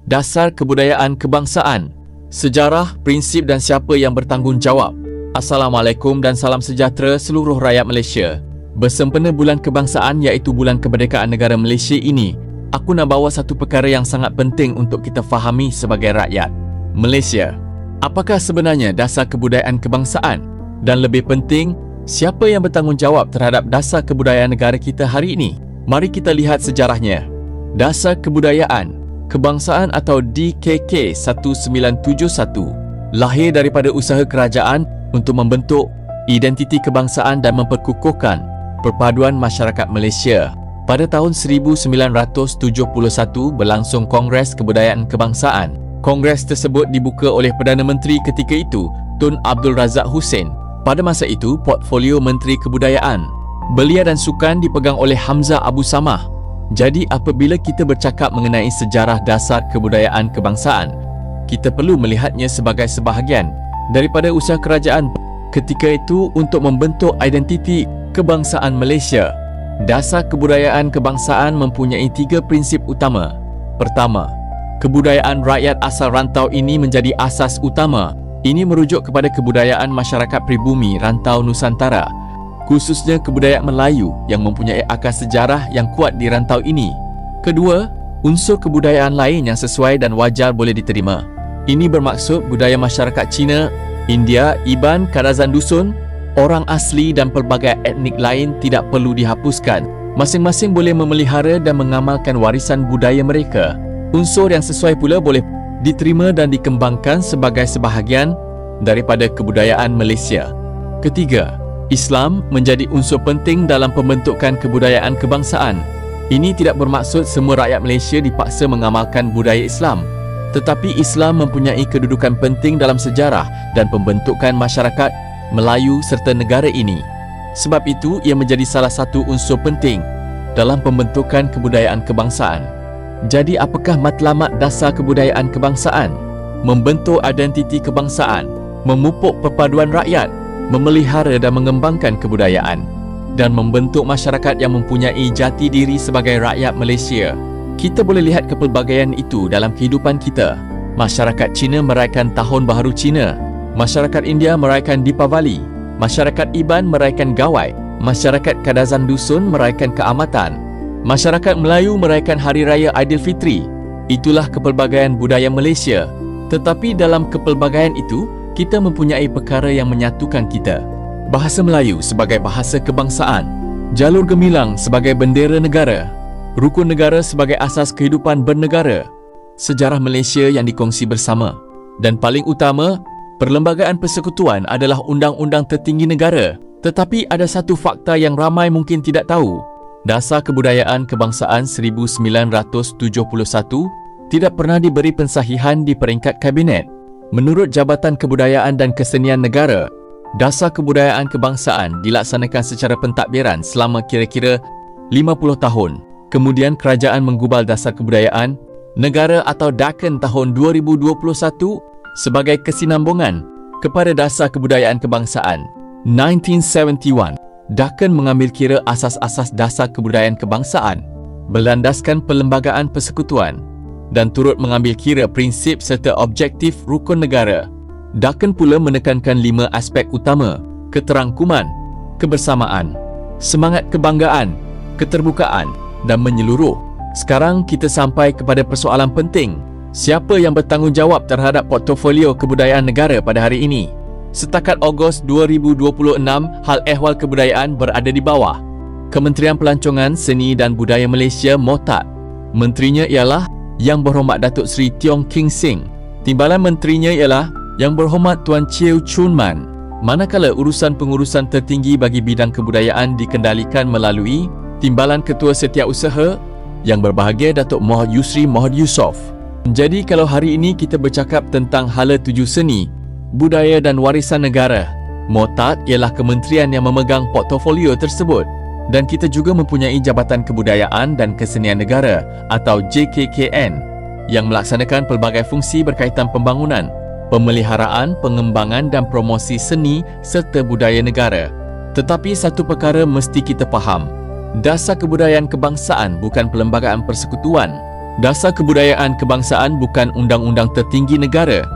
Dasar kebudayaan kebangsaan, sejarah, prinsip dan siapa yang bertanggungjawab. Assalamualaikum dan salam sejahtera seluruh rakyat Malaysia. Bersempena bulan kebangsaan iaitu bulan kemerdekaan negara Malaysia ini, aku nak bawa satu perkara yang sangat penting untuk kita fahami sebagai rakyat Malaysia. Apakah sebenarnya dasar kebudayaan kebangsaan? Dan lebih penting, siapa yang bertanggungjawab terhadap dasar kebudayaan negara kita hari ini? Mari kita lihat sejarahnya. Dasar kebudayaan kebangsaan atau DKK 1971 lahir daripada usaha kerajaan untuk membentuk identiti kebangsaan dan memperkukuhkan perpaduan masyarakat Malaysia. Pada tahun 1971 berlangsung Kongres Kebudayaan Kebangsaan. Kongres tersebut dibuka oleh Perdana Menteri ketika itu, Tun Abdul Razak Hussein. Pada masa itu, portfolio Menteri Kebudayaan, Belia dan Sukan dipegang oleh Hamzah Abu Samah. Jadi apabila kita bercakap mengenai sejarah dasar kebudayaan kebangsaan, kita perlu melihatnya sebagai sebahagian daripada usaha kerajaan ketika itu untuk membentuk identiti kebangsaan Malaysia. Dasar kebudayaan kebangsaan mempunyai 3 prinsip utama. Pertama, kebudayaan rakyat asal rantau ini menjadi asas utama. Ini merujuk kepada kebudayaan masyarakat pribumi rantau Nusantara, khususnya kebudayaan Melayu yang mempunyai akar sejarah yang kuat di rantau ini. Kedua, unsur kebudayaan lain yang sesuai dan wajar boleh diterima. Ini bermaksud budaya masyarakat Cina, India, Iban, Kadazan Dusun, orang asli dan pelbagai etnik lain tidak perlu dihapuskan. Masing-masing boleh memelihara dan mengamalkan warisan budaya mereka. Unsur yang sesuai pula boleh diterima dan dikembangkan sebagai sebahagian daripada kebudayaan Malaysia. Ketiga, Islam menjadi unsur penting dalam pembentukan kebudayaan kebangsaan. Ini tidak bermaksud semua rakyat Malaysia dipaksa mengamalkan budaya Islam, tetapi Islam mempunyai kedudukan penting dalam sejarah dan pembentukan masyarakat Melayu serta negara ini. Sebab itu, ia menjadi salah satu unsur penting dalam pembentukan kebudayaan kebangsaan. Jadi, apakah matlamat dasar kebudayaan kebangsaan? Membentuk identiti kebangsaan, memupuk perpaduan rakyat, memelihara dan mengembangkan kebudayaan, dan membentuk masyarakat yang mempunyai jati diri sebagai rakyat Malaysia. Kita boleh lihat kepelbagaian itu dalam kehidupan kita. Masyarakat Cina merayakan Tahun Baharu Cina, masyarakat India merayakan Deepavali, masyarakat Iban merayakan Gawai, masyarakat Kadazan Dusun merayakan Keamatan, masyarakat Melayu merayakan Hari Raya Aidilfitri. Itulah kepelbagaian budaya Malaysia. Tetapi dalam kepelbagaian itu, kita mempunyai perkara yang menyatukan kita. Bahasa Melayu sebagai bahasa kebangsaan, jalur gemilang sebagai bendera negara, rukun negara sebagai asas kehidupan bernegara, sejarah Malaysia yang dikongsi bersama, dan paling utama, perlembagaan persekutuan adalah undang-undang tertinggi negara. Tetapi ada satu fakta yang ramai mungkin tidak tahu. Dasar kebudayaan kebangsaan 1971 tidak pernah diberi pensahihan di peringkat kabinet. Menurut Jabatan Kebudayaan dan Kesenian Negara, dasar kebudayaan kebangsaan dilaksanakan secara pentadbiran selama kira-kira 50 tahun. Kemudian kerajaan menggubal dasar kebudayaan negara atau DAKN tahun 2021 sebagai kesinambungan kepada dasar kebudayaan kebangsaan. 1971, DAKN mengambil kira asas-asas dasar kebudayaan kebangsaan, berlandaskan perlembagaan persekutuan dan turut mengambil kira prinsip serta objektif rukun negara. DAKN pula menekankan 5 aspek utama: keterangkuman, kebersamaan, semangat kebanggaan, keterbukaan dan menyeluruh. Sekarang kita sampai kepada persoalan penting. Siapa yang bertanggungjawab terhadap portofolio kebudayaan negara pada hari ini? Setakat Ogos 2026, hal ehwal kebudayaan berada di bawah Kementerian Pelancongan Seni dan Budaya Malaysia (MOTAD). Menterinya ialah Yang Berhormat Datuk Seri Tiong King Sing. Timbalan menterinya ialah Yang Berhormat Tuan Chew Chun Man. Manakala urusan-pengurusan tertinggi bagi bidang kebudayaan dikendalikan melalui Timbalan Ketua Setiausaha Yang Berbahagia Datuk Mohd Yusri Mohd Yusof. Jadi kalau hari ini kita bercakap tentang hala tuju seni, budaya dan warisan negara, MOTAD ialah kementerian yang memegang portofolio tersebut. Dan kita juga mempunyai Jabatan Kebudayaan dan Kesenian Negara atau JKKN yang melaksanakan pelbagai fungsi berkaitan pembangunan, pemeliharaan, pengembangan dan promosi seni serta budaya negara. Tetapi satu perkara mesti kita faham, dasar kebudayaan kebangsaan bukan perlembagaan persekutuan. Dasar kebudayaan kebangsaan bukan undang-undang tertinggi negara.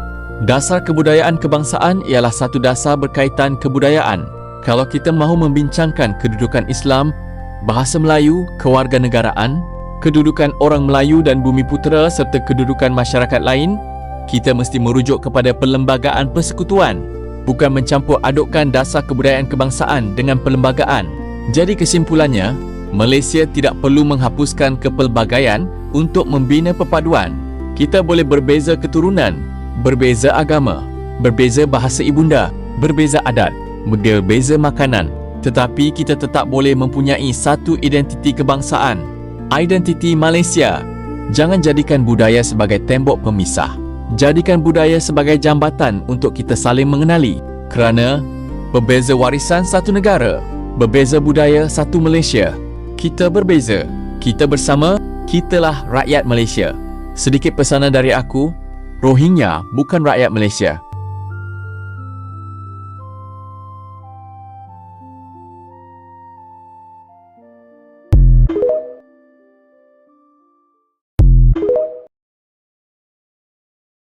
Dasar kebudayaan kebangsaan ialah satu dasar berkaitan kebudayaan. Kalau kita mahu membincangkan kedudukan Islam, bahasa Melayu, kewarganegaraan, kedudukan orang Melayu dan Bumiputera serta kedudukan masyarakat lain, kita mesti merujuk kepada perlembagaan persekutuan, bukan mencampur adukkan dasar kebudayaan kebangsaan dengan perlembagaan. Jadi kesimpulannya, Malaysia tidak perlu menghapuskan kepelbagaian untuk membina perpaduan. Kita boleh berbeza keturunan, berbeza agama, berbeza bahasa ibunda, berbeza adat, berbeza makanan, tetapi kita tetap boleh mempunyai satu identiti kebangsaan, identiti Malaysia. Jangan jadikan budaya sebagai tembok pemisah. Jadikan budaya sebagai jambatan untuk kita saling mengenali. Kerana berbeza warisan satu negara, berbeza budaya satu Malaysia. Kita berbeza, kita bersama, kitalah rakyat Malaysia. Sedikit pesanan dari aku, Rohingya bukan rakyat Malaysia.